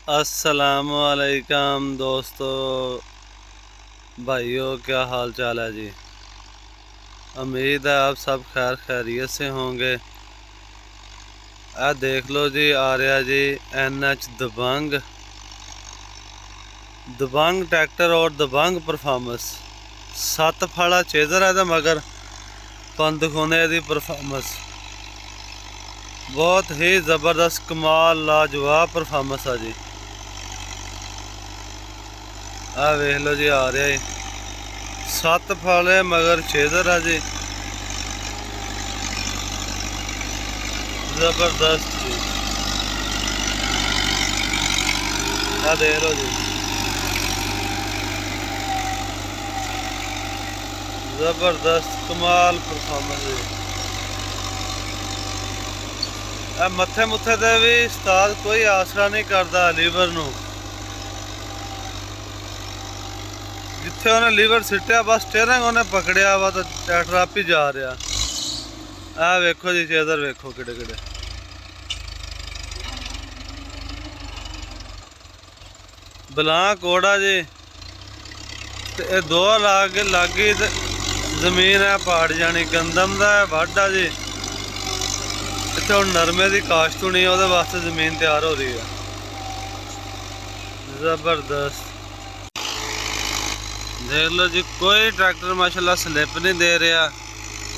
अस्सलामुअलैकुम दोस्तों, भाइयों, क्या हाल चाल है जी। उम्मीद है आप सब खैर खैरियत से होंगे। देख लो जी, आ रहा जी NH दबंग ट्रैक्टर और दबंग परफॉर्मेंस। 7 फाड़ा चेजर है मगर 5 खूने की परफॉर्मेंस बहुत ही ज़बरदस्त कमाल लाजवाब परफॉर्मेंस है जी। देख लो जी, आ रहा है 7 फाड़े मगर चेजर है जी, जबरदस्त जी। देख लो जी, जबरदस्त कमाल परफॉर्मेंस है। मत्थे मुत्थे ते भी उस्ताद कोई आसरा नहीं करता लीवर नू। जिथे उन्हें लीवर सिटिया बस स्टेयरिंग उन्हें पकड़िया वा तो ट्रैक्टर आप ही जा रहा। वेखो जी, चेजर वेखो किड़े किड़े बलां कोड़ा जी। ते दो लागी जमीन है पहाड़ जानी गंदम का वाढा जी। इतने हम नरमे की काश्त होनी है, वास्ते जमीन तैयार हो रही है। जबरदस्त देख लो जी, कोई ट्रैक्टर माशाल्लाह स्लिप नहीं दे रहा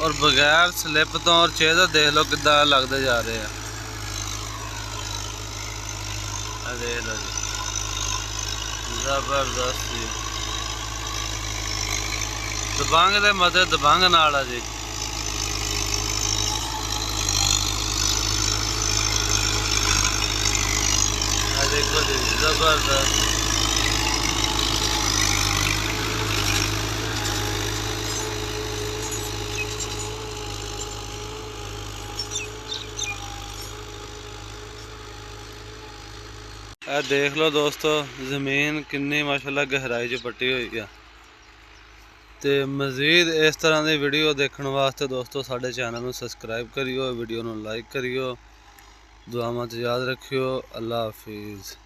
और बगैर स्लिप तो और चेजर देख लो किदा लगते जा रहे हैं। देख लो जी, जबरदस्त जी। दबंग दे मते दबंग नाल है जी। देखो जी, जबरदस्त। देख लो दोस्तों, जमीन कितनी माशाल्लाह गहराई च पट्टी हुई है। तो मज़ीद इस तरह की वीडियो देखने वास्ते दोस्तों साडे चैनल में सबसक्राइब करियो, वीडियो को लाइक करियो, दुआवां च याद रखियो। अल्लाह हाफिज़।